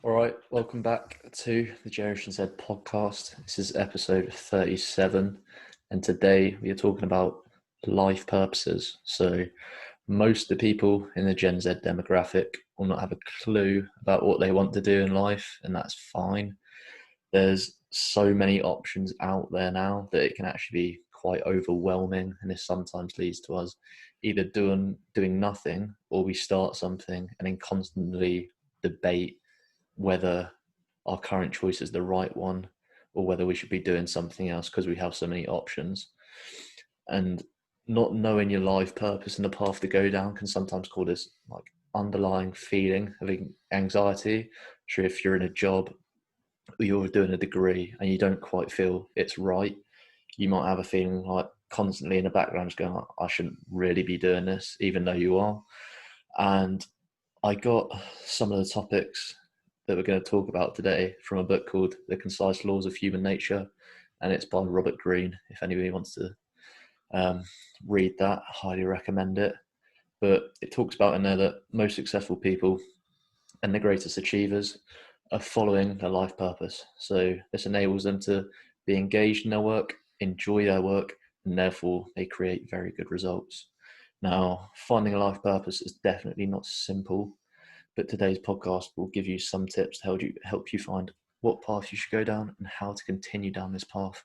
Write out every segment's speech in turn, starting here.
All right, welcome back to the Generation Z podcast. This is episode 37, and today we are talking about life purposes. So, most of the people in the Gen Z demographic will not have a clue about what they want to do in life, and that's fine. There's so many options out there now that it can actually be quite overwhelming, and this sometimes leads to us either doing nothing, or we start something and then constantly debate whether our current choice is the right one or whether we should be doing something else because we have so many options. And not knowing your life purpose and the path to go down can sometimes cause this like underlying feeling of anxiety. So if you're in a job or you're doing a degree and you don't quite feel it's right, you might have a feeling like constantly in the background just going, I shouldn't really be doing this, even though you are. And I got some of the topics that we're going to talk about today from a book called The Concise Laws of Human Nature, and it's by Robert Greene. If anybody wants to read that, I highly recommend it. But it talks about in there that most successful people and the greatest achievers are following their life purpose. So this enables them to be engaged in their work, enjoy their work, and therefore they create very good results. Now, finding a life purpose is definitely not simple, but today's podcast will give you some tips to help you find what path you should go down and how to continue down this path,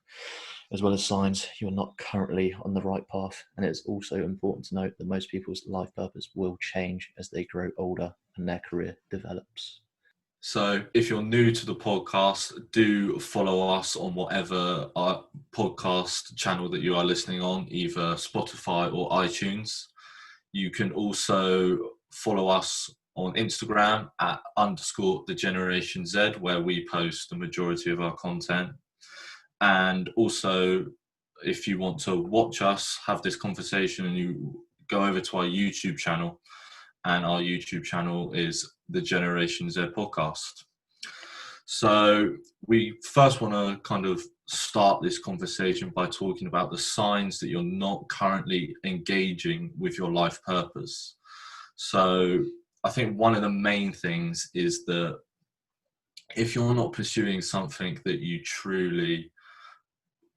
as well as signs you're not currently on the right path. And it's also important to note that most people's life purpose will change as they grow older and their career develops. So if you're new to the podcast, do follow us on whatever podcast channel that you are listening on, either Spotify or iTunes. You can also follow us on Instagram at _thegenerationz, where we post the majority of our content. And also, if you want to watch us have this conversation, and you go over to our YouTube channel, and our YouTube channel is the Generation Z podcast. So we first want to kind of start this conversation by talking about the signs that you're not currently engaging with your life purpose. So I think one of the main things is that if you're not pursuing something that you truly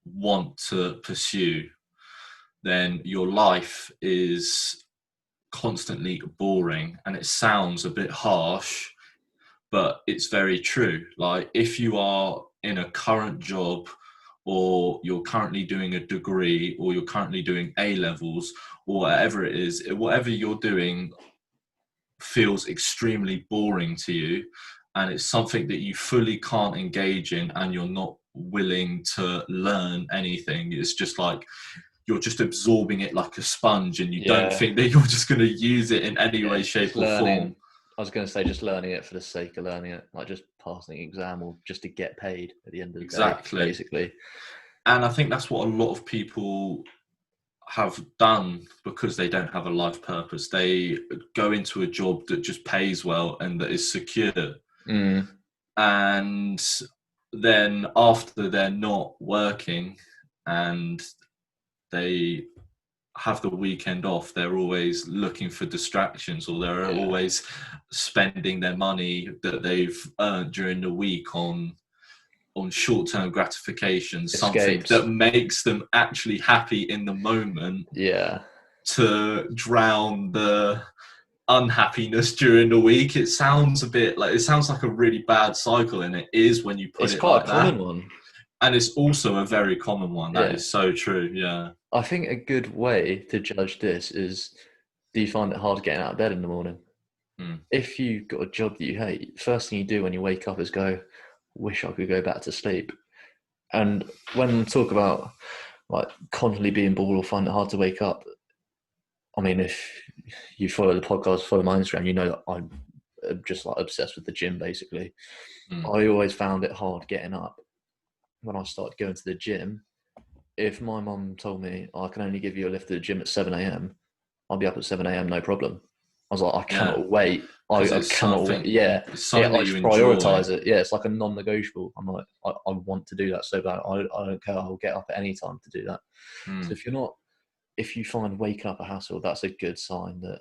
want to pursue, then your life is constantly boring. And it sounds a bit harsh, but it's very true. Like, if you are in a current job, or you're currently doing a degree, or you're currently doing A levels, or whatever it is, whatever you're doing feels extremely boring to you, and it's something that you fully can't engage in, and you're not willing to learn anything. It's just like you're just absorbing it like a sponge, and you don't think that you're just going to use it in any way, shape, or form. I was going to say just learning it for the sake of learning it, like just passing an exam or just to get paid at the end of the day, basically. And I think that's what a lot of people have done because they don't have a life purpose. They go into a job that just pays well and that is secure. And then after they're not working and they have the weekend off, they're always looking for distractions, or they're always spending their money that they've earned during the week on short-term gratifications, something that makes them actually happy in the moment, to drown the unhappiness during the week. It sounds like a really bad cycle, and it is when you put it like that. It's quite a common one. And it's also a very common one. That is so true. Yeah. I think a good way to judge this is, do you find it hard getting out of bed in the morning? If you've got a job that you hate, first thing you do when you wake up is go, wish I could go back to sleep. And when we talk about like constantly being bored or finding it hard to wake up, I mean, if you follow the podcast, follow my Instagram, you know that I'm just like obsessed with the gym, basically. I always found it hard getting up when I started going to the gym. If my mum told me I can only give you a lift to the gym at 7 a.m, I'd be up at 7 a.m, no problem. I was like, I cannot wait. I cannot wait. I just prioritize it. It's like a non-negotiable. I'm like, I want to do that so bad. I don't care. I'll get up at any time to do that. So if you find waking up a hassle, that's a good sign that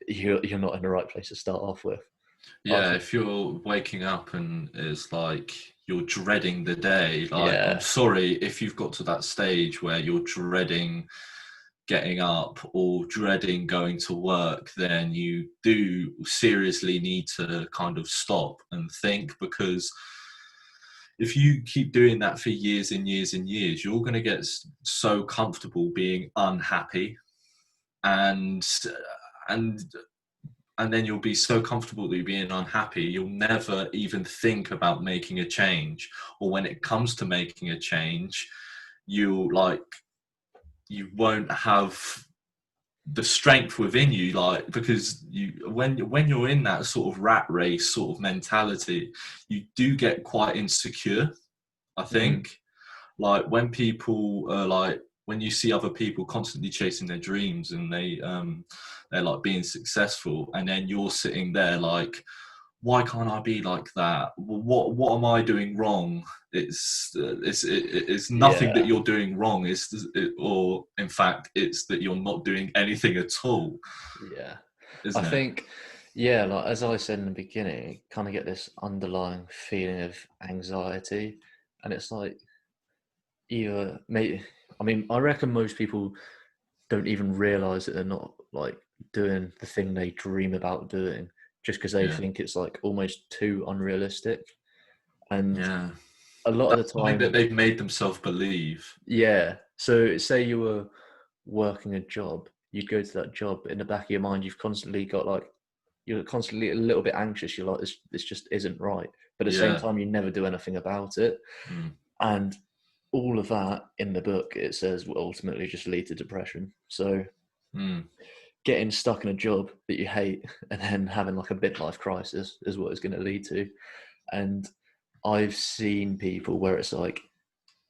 you're not in the right place to start off with. I Yeah, think, if you're waking up and it's like you're dreading the day, like I'm yeah, sorry if you've got to that stage where you're dreading getting up or dreading going to work, then you do seriously need to kind of stop and think, because if you keep doing that for years and years and years, you're going to get so comfortable being unhappy, and and and then you'll be so comfortable that you're being unhappy, you'll never even think about making a change. Or when it comes to making a change, you won't have the strength within you, like, because when you're in that sort of rat race sort of mentality, you do get quite insecure, I mm, think. Like when people are like, when you see other people constantly chasing their dreams and they're like being successful, and then you're sitting there like, why can't I be like that? What am I doing wrong? It's nothing that yeah, you're doing wrong. Or in fact, it's that you're not doing anything at all, yeah. I isn't it? think, yeah, like as I said in the beginning, kind of get this underlying feeling of anxiety, and it's like either, maybe, I mean, I reckon most people don't even realize that they're not like doing the thing they dream about doing, just because they Yeah, think it's like almost too unrealistic. And yeah. a lot of the That's something that time, they've made themselves believe. yeah. So say you were working a job, you'd go to that job. In the back of your mind, you've constantly got like, you're constantly a little bit anxious. You're like, this just isn't right. But at the same Yeah. time, you never do anything about it. Mm. And all of that in the book, it says, will ultimately just lead to depression. So Mm. getting stuck in a job that you hate and then having like a midlife crisis is what it's going to lead to. And I've seen people where it's like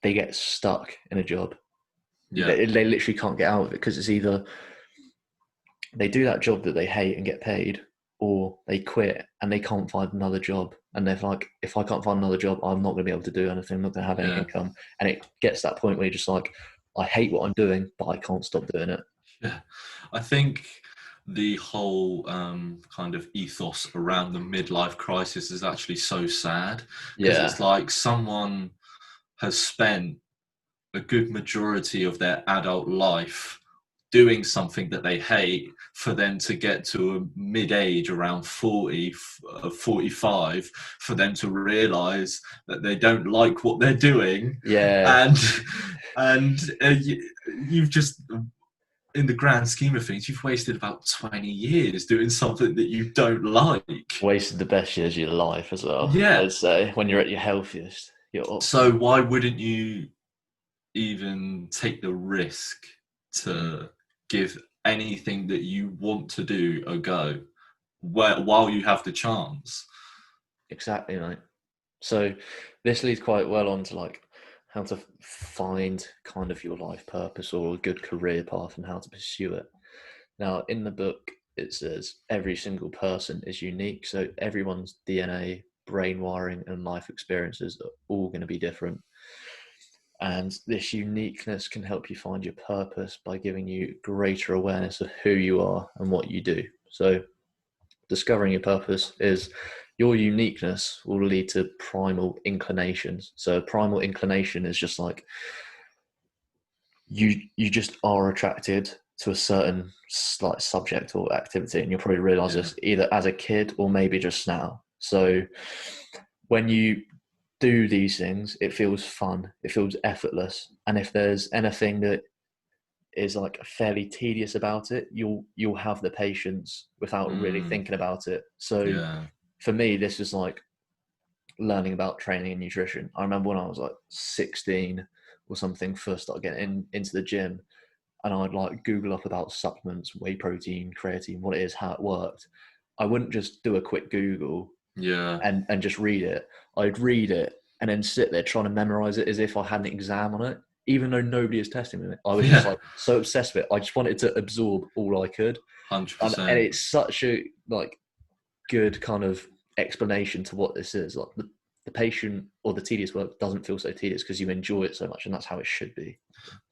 they get stuck in a job. Yeah. They literally can't get out of it because it's either they do that job that they hate and get paid, or they quit and they can't find another job. And they're like, if I can't find another job, I'm not going to be able to do anything. I'm not going to have any Yeah. income. And it gets to that point where you're just like, I hate what I'm doing, but I can't stop doing it. Yeah. I think the whole kind of ethos around the midlife crisis is actually so sad, because Yeah. it's like someone has spent a good majority of their adult life doing something that they hate, for them to get to a mid-age around 40, 45, for them to realize that they don't like what they're doing. Yeah. And you've just, in the grand scheme of things, you've wasted about 20 years doing something that you don't like. Wasted the best years of your life as well, Yeah. I'd say, when you're at your healthiest. You're, So why wouldn't you even take the risk mm, to give anything that you want to do a go, while you have the chance? exactly, mate. So this leads quite well on to like how to find kind of your life purpose or a good career path and how to pursue it. Now, in the book, it says every single person is unique. So everyone's DNA, brain wiring, and life experiences are all going to be different. And this uniqueness can help you find your purpose by giving you greater awareness of who you are and what you do. So discovering your purpose is your uniqueness will lead to primal inclinations. So primal inclination is just like you just are attracted to a certain like subject or activity, and you'll probably realize Yeah. this either as a kid or maybe just now. So when you do these things, it feels fun, it feels effortless, and if there's anything that is like fairly tedious about it, you'll have the patience without really Mm, thinking about it. So yeah. for me, this is like learning about training and nutrition. I remember when I was like 16 or something, first started getting into the gym, and I'd like Google up about supplements, whey protein, creatine, what it is, how it worked. I wouldn't just do a quick Google Yeah. and just read it. I'd read it and then sit there trying to memorize it as if I had an exam on it, even though nobody is testing me. I was just Yeah. like so obsessed with it. I just wanted to absorb all I could. And 100%. it's such a like good kind of explanation to what this is. Like the patient or the tedious work doesn't feel so tedious because you enjoy it so much, and that's how it should be.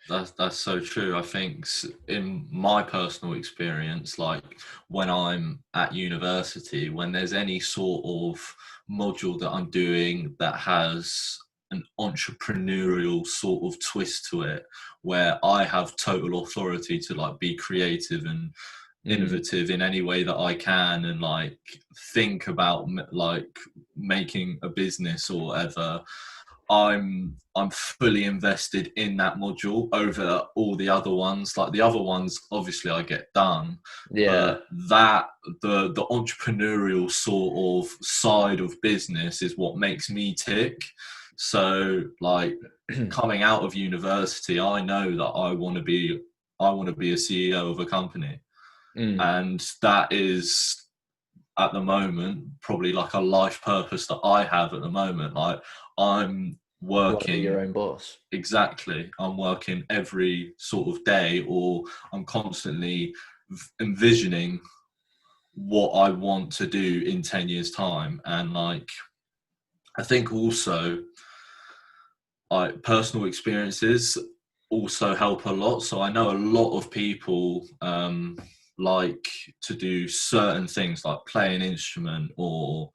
That's so true. I think in my personal experience, like when I'm at university, when there's any sort of module that I'm doing that has an entrepreneurial sort of twist to it, where I have total authority to like be creative and innovative in any way that I can, and like think about like making a business or whatever, I'm fully invested in that module over all the other ones. Like the other ones, obviously I get done, Yeah. but that the entrepreneurial sort of side of business is what makes me tick. So like coming out of university, I know that I want to be a CEO of a company, and that is at the moment probably like a life purpose that I have at the moment. Like I'm You want to be your working, own boss. exactly, I'm working every sort of day, or I'm constantly envisioning what I want to do in 10 years time. And like I think also like personal experiences also help a lot. So I know a lot of people like to do certain things like play an instrument or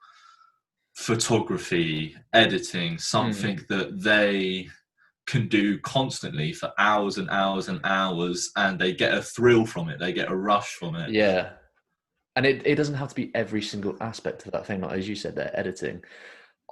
photography, editing, something that they can do constantly for hours and hours and hours, and they get a thrill from it, they get a rush from it. Yeah. And it doesn't have to be every single aspect of that thing. Like, as you said there, editing.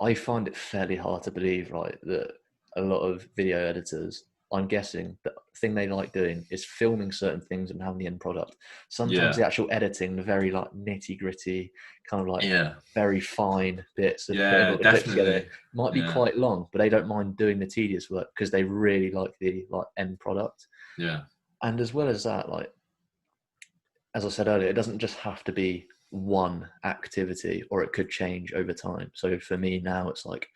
I find it fairly hard to believe, right, that a lot of video editors, I'm guessing, the thing they like doing is filming certain things and having the end product. Sometimes Yeah, the actual editing, the very like nitty gritty, kind of like yeah, very fine bits of putting yeah, all the clips together definitely. might be Yeah, quite long, but they don't mind doing the tedious work because they really like the like end product. yeah, And as well as that, like as I said earlier, it doesn't just have to be one activity, or it could change over time. So for me now, it's like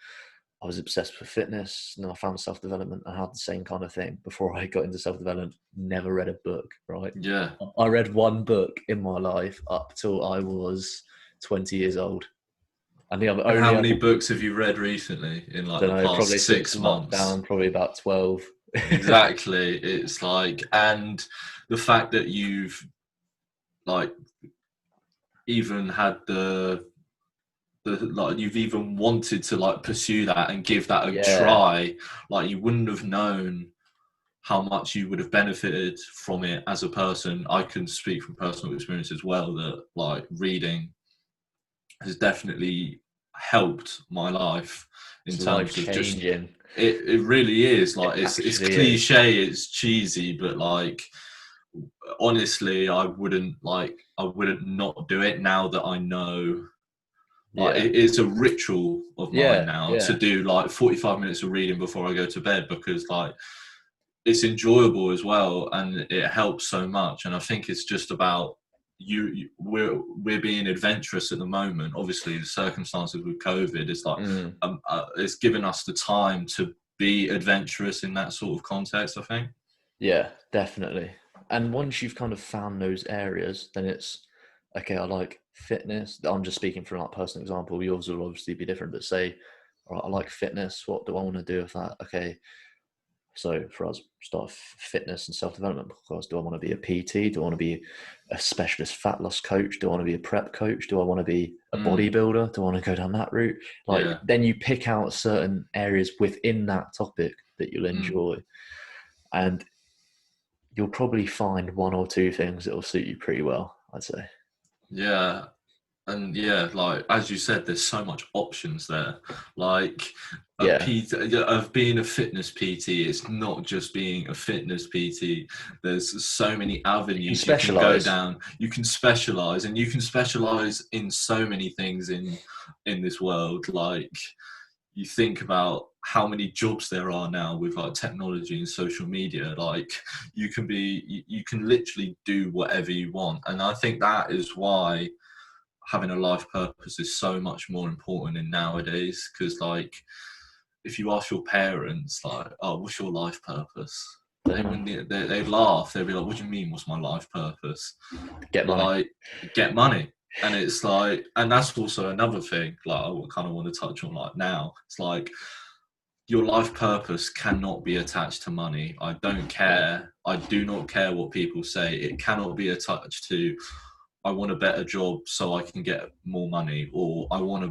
I was obsessed with fitness, and then I found self development. I had the same kind of thing before I got into self development. Never read a book, right? yeah. I read one book in my life up till I was 20 years old, and the other And how only many other, books have you read recently in I like don't the know, probably past since 6 months? lockdown, probably about 12. Exactly. It's like, and the fact that you've like even had the like you've even wanted to like pursue that and give that a Yeah, try, like you wouldn't have known how much you would have benefited from it as a person. I can speak from personal experience as well that like reading has definitely helped my life in it's life terms of just changing. it really is. It Like it's actually is. cliche, it's cheesy, but like honestly I wouldn't not do it now that I know. Like Yeah, it's a ritual of mine yeah, now to yeah. do like 45 minutes of reading before I go to bed, because like it's enjoyable as well and it helps so much. And I think it's just about we're being adventurous at the moment. Obviously the circumstances with COVID is like it's given us the time to be adventurous in that sort of context, I think. Yeah, definitely. And once you've kind of found those areas, then it's okay. I like fitness. I'm just speaking from like personal example. Yours will obviously be different, but say, all right, I like fitness. What do I want to do with that? Okay, so for us, start a fitness and self development podcast. Do I want to be a PT? Do I want to be a specialist fat loss coach? Do I want to be a prep coach? Do I want to be a Mm, bodybuilder? Do I want to go down that route? Like, yeah. then you pick out certain areas within that topic that you'll Mm, enjoy. And you'll probably find one or two things that will suit you pretty well, I'd say. yeah. And yeah, like as you said, there's so much options there. Like a Yeah, PT, of being a fitness PT, it's not just being a fitness PT. There's so many you can avenues you can go specialize. down. You can specialize, and you can specialize in so many things in this world. Like you think about how many jobs there are now with like technology and social media. Like you can literally do whatever you want, and I think that is why having a life purpose is so much more important in nowadays. Because like if you ask your parents like, oh, what's your life purpose, they Uh, wouldn't, they'd laugh. They'd be like, what do you mean what's my life purpose? get money. Like get money. And it's like, and that's also another thing, like I kind of want to touch on like now. It's like your life purpose cannot be attached to money. I don't care. I do not care what people say. It cannot be attached to, I want a better job so I can get more money, or I want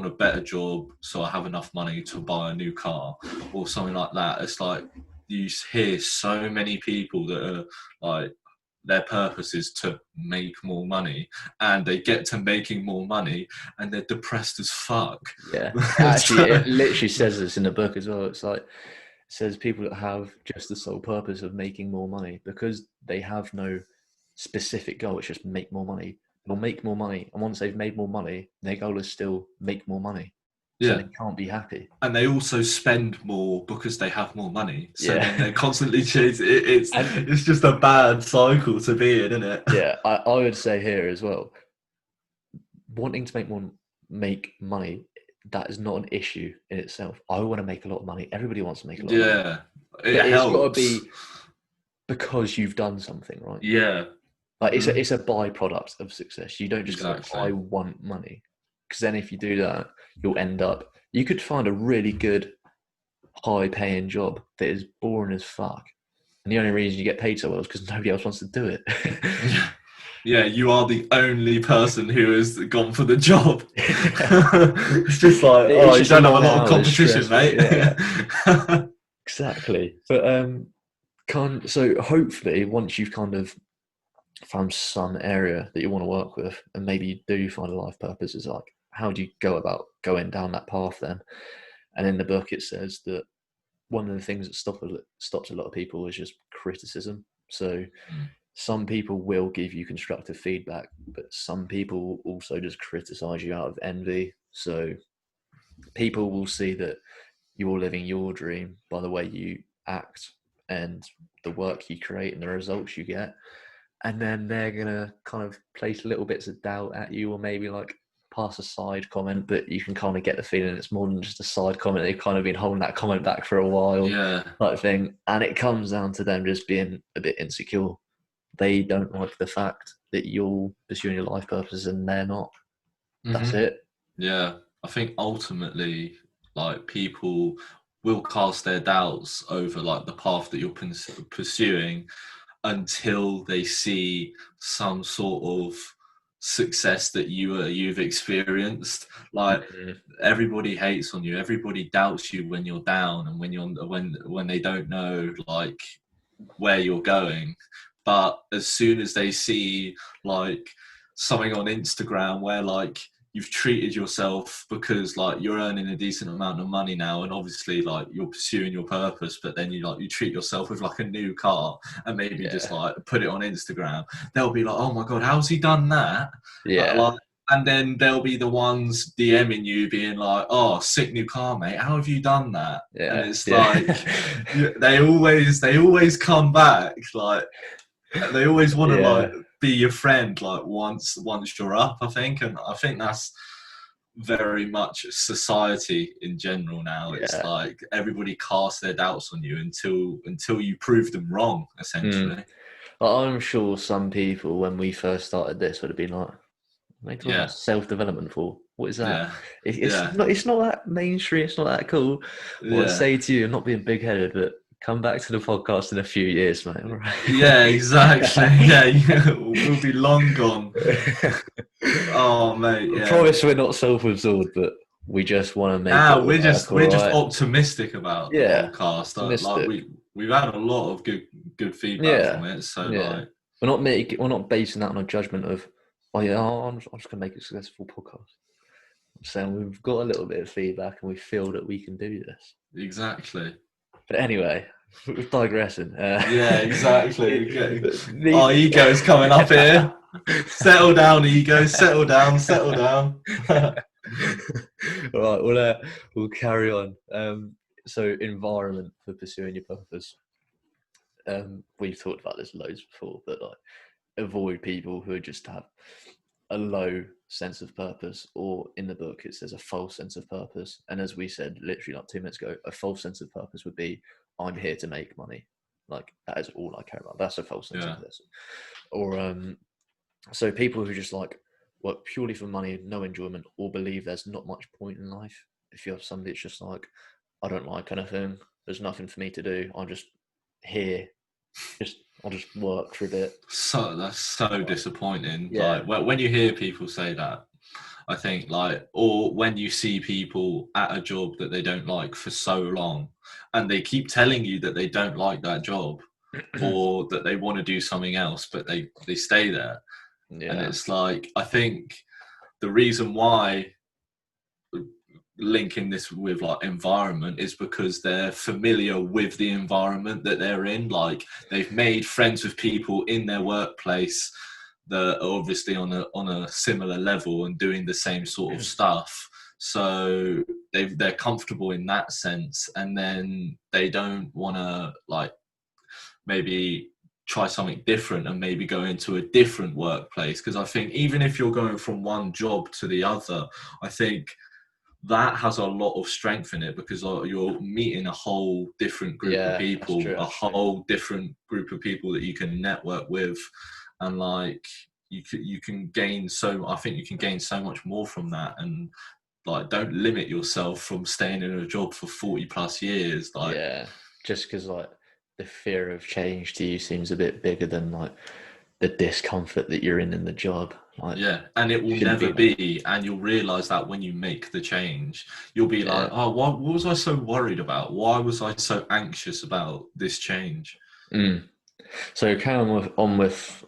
a better job so I have enough money to buy a new car, or something like that. It's like you hear so many people that are like, their purpose is to make more money, and they get to making more money and they're depressed as fuck. Yeah, actually, So, it literally says this in the book as well. It's like, it says people that have just the sole purpose of making more money because they have no specific goal. It's just make more money. They'll make more money, and once they've made more money, their goal is still make more money. So yeah. they can't be happy. And they also spend more because they have more money. So then Yeah, they're constantly chasing. and It's just a bad cycle to be in, isn't it? yeah, I would say here as well, wanting to make money, that is not an issue in itself. I want to make a lot of money. Everybody wants to make a lot of money, Yeah, it but it's got to helps. be because you've done something, right? Yeah. Like Hmm. it's a byproduct of success. You don't just go, Exactly. I want money. Because then if you do that, you'll end up, you could find a really good, high paying job that is boring as fuck. And the only reason you get paid so well is because nobody else wants to do it. Yeah. Yeah, you are the only person who has gone for the job. It's just like, oh, It's you just a don't have a long lot of hours, competition, stressful. mate. Yeah, exactly. But so hopefully once you've kind of found some area that you want to work with, and maybe you do find a life purpose, is like, how do you go about going down that path then? And in the book, it says that one of the things that stops a lot of people is just criticism. So some people will give you constructive feedback, but some people also just criticize you out of envy. So people will see that you're living your dream by the way you act and the work you create and the results you get, and then they're gonna kind of place little bits of doubt at you, or maybe like pass a side comment, but you can kind of get the feeling it's more than just a side comment. They've kind of been holding that comment back for a while, Yeah. type thing, and it comes down to them just being a bit insecure. They don't like the fact that you're pursuing your life purpose and they're not. That's Hmm. it. Yeah, I think ultimately, like people will cast their doubts over like the path that you're pursuing until they see some sort of success that you've experienced. Like Mm, everybody hates on you, everybody doubts you when you're down and when they don't know like where you're going. But as soon as they see like something on Instagram where like you've treated yourself because like you're earning a decent amount of money now, and obviously like you're pursuing your purpose, but then you treat yourself with like a new car and maybe just yeah, like put it on Instagram, they'll be like, oh my god, how's he done that? yeah, Like, and then they'll be the ones DMing you being like, oh, sick new car, mate, how have you done that? And yeah, it's like yeah, they always come back, like they always want to like yeah, be your friend like once you're up, I think. And I think that's very much society in general now. It's yeah. like everybody casts their doubts on you until you prove them wrong, Mm. essentially. I'm sure some people, when we first started this, would have been like, "What are you talking about Yeah, self-development for? What is that? yeah, It's yeah, not. It's not that mainstream. It's not that cool." Well, I yeah. say to you, I'm not being big-headed, but come back to the podcast in a few years, mate. All Yeah, exactly. right. Yeah, we'll be long gone. Oh, mate, I yeah. promise we're not self-absorbed, but we just want to make it Now we're work. just All we're just right. optimistic about the Yeah. podcast. Like Optimistic. we've had a lot of good feedback from Yeah. it. So Yeah. like, We're not basing that on a judgment of, oh yeah, I'm just gonna make a successful podcast. I'm saying we've got a little bit of feedback and we feel that we can do this. exactly. But anyway, we're digressing. Yeah, exactly. Our the, ego's coming up here. Settle down, ego. Settle down. Settle down. all right, we'll carry on. So environment for pursuing your purpose. We've talked about this loads before, but like avoid people who just have a low sense of purpose, or in the book it says a false sense of purpose. And as we said literally like 2 minutes ago, a false sense of purpose would be, I'm here to make money. Like that is all I care about. That's a false sense of Yeah. purpose. Or so people who just like work purely for money, no enjoyment, or believe there's not much point in life. If you have somebody that's just like, I don't like anything, there's nothing for me to do, I'm just here, I'll just work for a bit. So that's so disappointing. Yeah. Like when you hear people say that, I think like, or when you see people at a job that they don't like for so long, and they keep telling you that they don't like that job, or that they want to do something else, but they stay there, and Yeah. it's like, I think the reason why, linking this with like environment, is because they're familiar with the environment that they're in. Like they've made friends with people in their workplace that are obviously on a similar level and doing the same sort of stuff, so they're comfortable in that sense, and then they don't want to like maybe try something different and maybe go into a different workplace. Because I think even if you're going from one job to the other, I think that has a lot of strength in it, because you're meeting a whole different group of Yeah, that's people, true a actually. whole different group of people that you can network with, and like you can gain so, I think you can gain so much more from that. And like, don't limit yourself from staying in a job for 40 plus years. Like, Yeah. Just because like the fear of change to you seems a bit bigger than like the discomfort that you're in the job. Like yeah, and it it will shouldn't never be like be. And you'll realize that when you make the change, you'll be like, yeah. oh, what was I so worried about? Why was I so anxious about this change? Mm. So carrying on with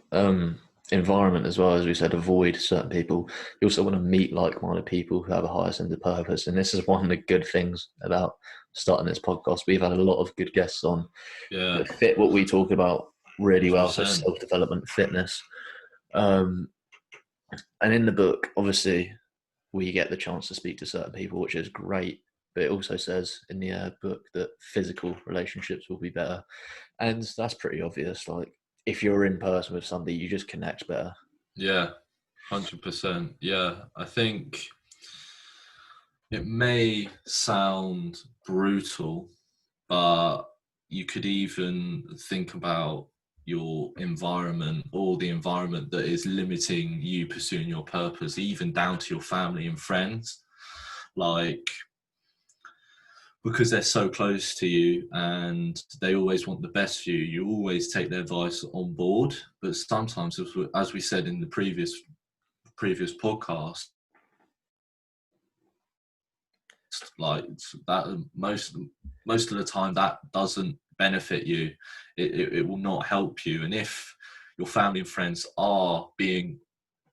environment as well, as we said, avoid certain people. You also want to meet like-minded people who have a higher sense of purpose, and this is one of the good things about starting this podcast. We've had a lot of good guests on Yeah, that fit what we talk about really well, so 100%. self-development, fitness, um, and in the book, obviously, we get the chance to speak to certain people, which is great. But it also says in the book that physical relationships will be better, and that's pretty obvious. Like if you're in person with somebody, you just connect better. Yeah, 100%. Yeah, I think it may sound brutal, but you could even think about your environment, or the environment that is limiting you pursuing your purpose, even down to your family and friends. Like, because they're so close to you and they always want the best for you, you always take their advice on board. But sometimes, as we said in the previous podcast, like that, most of the time that doesn't benefit you. It will not help you. And if your family and friends are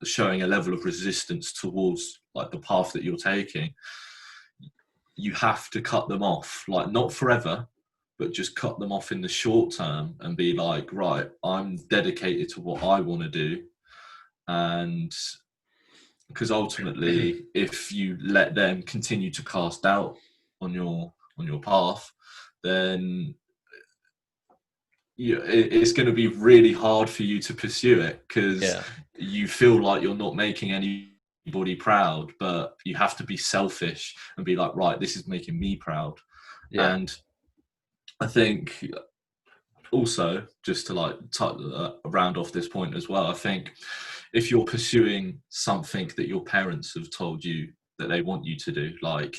showing a level of resistance towards like the path that you're taking, you have to cut them off. Like, not forever, but just cut them off in the short term and be like, right, I'm dedicated to what I want to do. And because ultimately, if you let them continue to cast doubt on your path, then it's going to be really hard for you to pursue it, because Yeah, you feel like you're not making anybody proud. But you have to be selfish and be like, right, this is making me proud. yeah, And I think also, just to like round off this point as well, I think if you're pursuing something that your parents have told you that they want you to do, like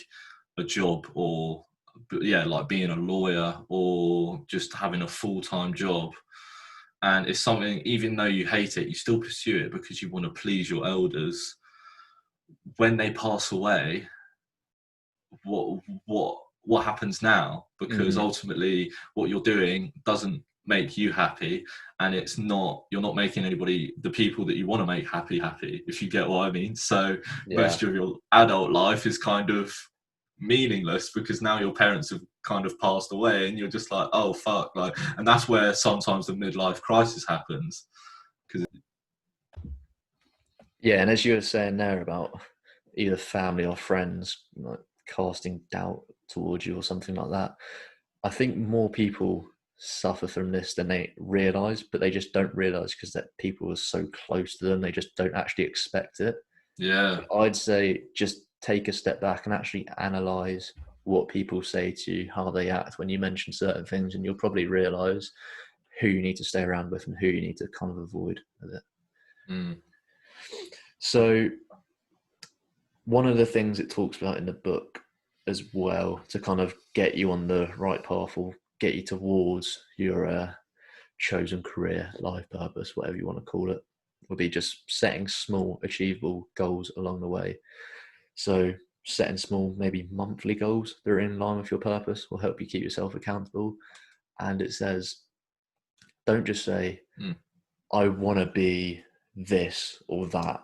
a job, or yeah, like being a lawyer, or just having a full-time job, and it's something, even though you hate it, you still pursue it because you want to please your elders. When they pass away, what happens now? Because mm, ultimately what you're doing doesn't make you happy, and you're not making anybody, the people that you want to make happy, if you get what I mean. So yeah, most of your adult life is kind of meaningless, because now your parents have kind of passed away and you're just like, oh fuck. Like, and that's where sometimes the midlife crisis happens. Because yeah. And as you were saying there about either family or friends like casting doubt towards you or something like that, I think more people suffer from this than they realize, but they just don't realize because that people are so close to them, they just don't actually expect it. yeah. So I'd say just take a step back and actually analyze what people say to you, how they act when you mention certain things, and you'll probably realize who you need to stay around with and who you need to kind of avoid with it. Mm. So one of the things it talks about in the book as well to kind of get you on the right path or get you towards your chosen career, life purpose, whatever you want to call it, would be just setting small, achievable goals along the way. So setting small, maybe monthly goals that are in line with your purpose will help you keep yourself accountable. And it says, don't just say, I want to be this or that.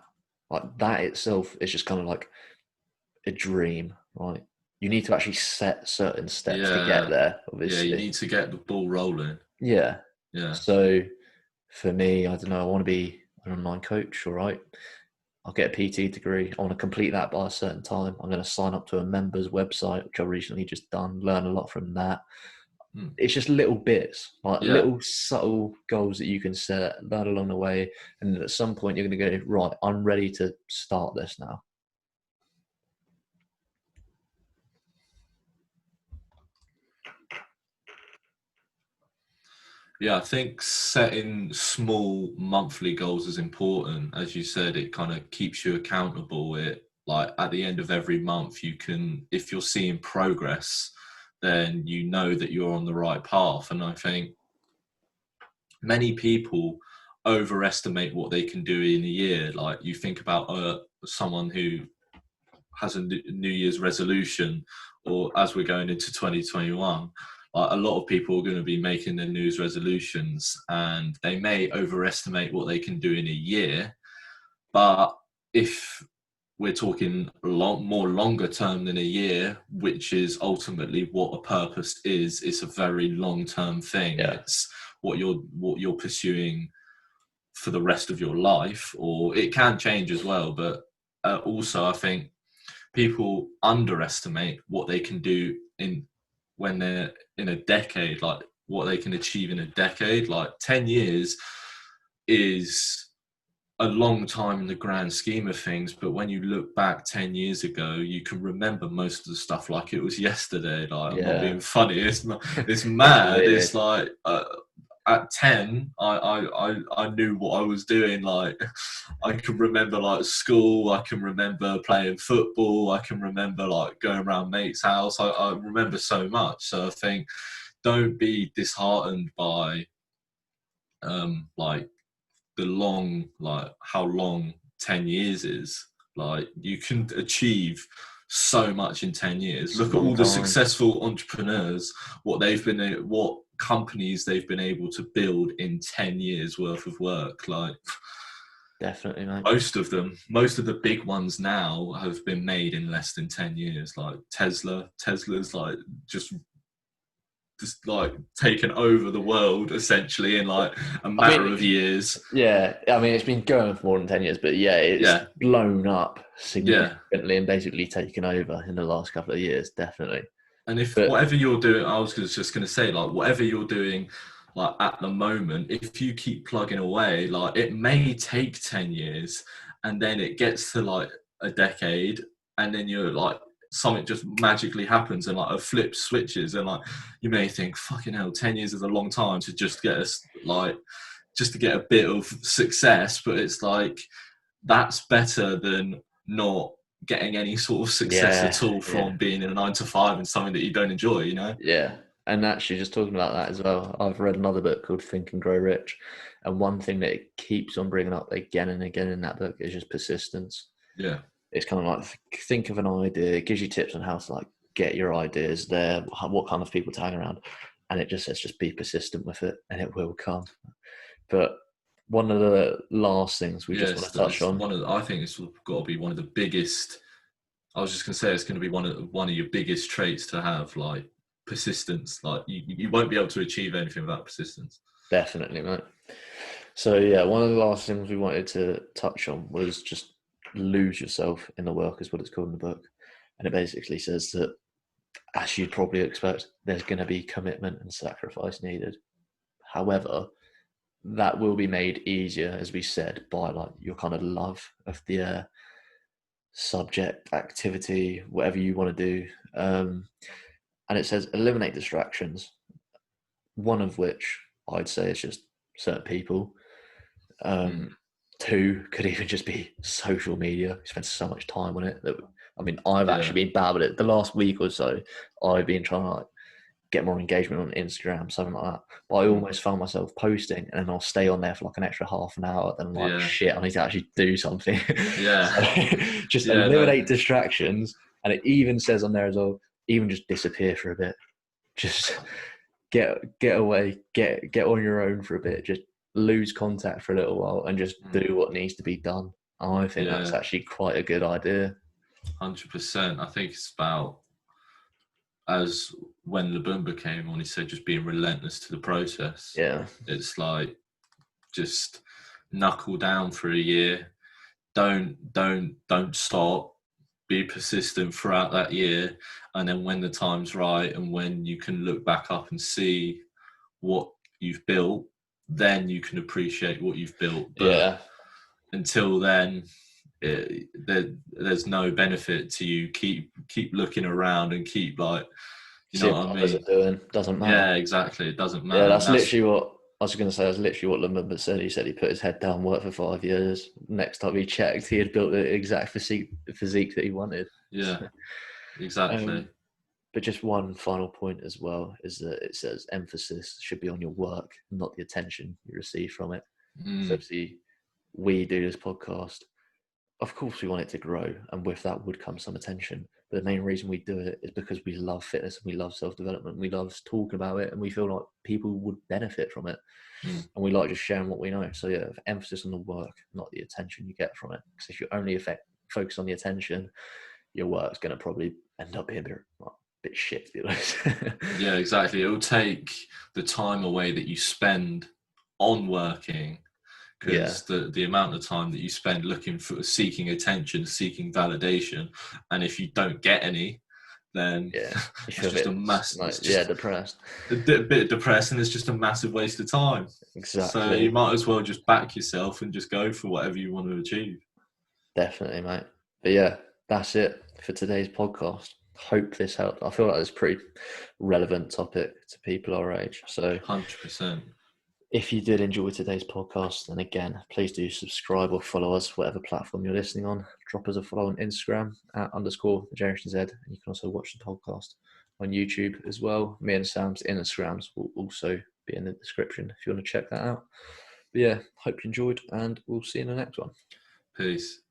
Like that itself is just kind of like a dream, right? You need to actually set certain steps to get Yeah, there, yeah. You obviously. need to get the ball rolling. Yeah. Yeah. So for me, I don't know, I want to be an online coach, all right? I'll get a PT degree. I want to complete that by a certain time. I'm going to sign up to a members website, which I've recently just done, learn a lot from that. It's just little bits, like Yeah. little subtle goals that you can set, learn along the way. And at some point, you're going to go, right, I'm ready to start this now. Yeah, I think setting small monthly goals is important. As you said, it kind of keeps you accountable. It like at the end of every month, you can, if you're seeing progress, then you know that you're on the right path. And I think many people overestimate what they can do in a year. Like you think about someone who has a New Year's resolution, or as we're going into 2021, a lot of people are going to be making their New Year's resolutions, and they may overestimate what they can do in a year. But if we're talking a lot more longer term than a year, which is ultimately what a purpose is, it's a very long term thing. Yeah. It's what you're pursuing for the rest of your life, or it can change as well. But also, I think people underestimate what they can do in when they're in a decade, like what they can achieve in a decade. Like 10 years is a long time in the grand scheme of things, but when you look back 10 years ago, you can remember most of the stuff like it was yesterday. Like, I'm not Yeah. being funny, it's It's mad. weird. It's like at 10, I knew what I was doing. Like, I can remember like school, I can remember playing football, I can remember like going around mate's house. I remember so much. So I think don't be disheartened by like the long, like how long 10 years is. Like, you can achieve so much in 10 years. It's a Look at long all the time. successful entrepreneurs, what companies they've been able to build in 10 years worth of work. Like, Definitely, mate. most of the big ones now have been made in less than 10 years. Like Tesla's like just like taken over the world essentially in like a I matter of mean, years. yeah, I mean, it's been going for more than 10 years, but yeah, it's Yeah, blown up yeah. significantly and basically taken over in the last couple of years, definitely. And if But whatever you're doing, I was just going to say, like, whatever you're doing, like at the moment, if you keep plugging away, like, it may take 10 years, and then it gets to like a decade, and then you're like, something just magically happens, and like a flip switches, and like, you may think, fucking hell, 10 years is a long time to just get us, like, just to get a bit of success. But it's like, that's better than not getting any sort of success yeah, at all yeah, from being in a 9 to 5 and something that you don't enjoy, you know? yeah. And actually, just talking about that as well, I've read another book called Think and Grow Rich. And one thing that it keeps on bringing up again and again in that book is just persistence. Yeah. It's kind of like think of an idea, it gives you tips on how to like get your ideas there, what kind of people to hang around. And it just says just be persistent with it and it will come. But one of the last things we just want Yes, to touch it's on, I think it's got to be one of the biggest. I was just going to say it's going to be one of your biggest traits to have, like persistence. Like, you won't be able to achieve anything without persistence. definitely, mate. So yeah, one of the last things we wanted to touch on was just lose yourself in the work, is what it's called in the book. And it basically says that, as you'd probably expect, there's going to be commitment and sacrifice needed. However, that will be made easier, as we said, by like your kind of love of the subject, activity, whatever you want to do. And it says eliminate distractions, one of which I'd say is just certain people. Mm. 2 could even just be social media. We spend so much time on it that, I mean, I've Yeah. actually been bad with it. The last week or so, I've been trying to like get more engagement on Instagram, something like that. But I almost found myself posting and then I'll stay on there for like an extra half an hour. Then I'm like, Yeah. shit, I need to actually do something. Yeah. So just Yeah. No. eliminate distractions. And it even says on there as well, even just disappear for a bit. Just get away, get on your own for a bit. Just lose contact for a little while and just do what needs to be done. I think that's Yeah. actually quite a good idea. 100%. I think it's about, as when Labumba came on, he said just being relentless to the process. Yeah. It's like just knuckle down for a year. Don't stop. Be persistent throughout that year, and then when the time's right and when you can look back up and see what you've built, then you can appreciate what you've built. But Yeah. until then, there's no benefit to you keep looking around and keep like, you know See what I what others mean? are doing. Doesn't matter. Yeah, exactly. It doesn't Yeah, matter. And that's that's literally what I was going to say. That's literally what Lamumba said. He said he put his head down, worked for 5 years. Next time he checked, he had built the exact physique that he wanted. yeah, exactly. um, but just one final point as well is that it says emphasis should be on your work, not the attention you receive from it. So obviously, we do this podcast. Of course, we want it to grow, and with that would come some attention. But the main reason we do it is because we love fitness and we love self-development. We love talking about it, and we feel like people would benefit from it. And we like just sharing what we know. So yeah, emphasis on the work, not the attention you get from it. Because if you only focus on the attention, your work's going to probably end up being a bit shit, to be honest. Yeah, exactly. It will take the time away that you spend on working, Yeah, because the amount of time that you spend looking for seeking attention, seeking validation, and if you don't get any, then yeah. You that's feel a just a bit mass. like, It's yeah, just depressed. a bit depressing. It's just a massive waste of time. So you Exactly. might as well just back yourself and just go for whatever you want to achieve. Definitely, mate. But yeah, that's it for today's podcast. Hope this helped. I feel like it's a pretty relevant topic to people our age. So 100%. if you did enjoy today's podcast, then again, please do subscribe or follow us, whatever platform you're listening on. Drop us a follow on Instagram at _ the Generation Z. And you can also watch the podcast on YouTube as well. Me and Sam's Instagrams will also be in the description if you want to check that out. But yeah, hope you enjoyed, and we'll see you in the next one. Peace.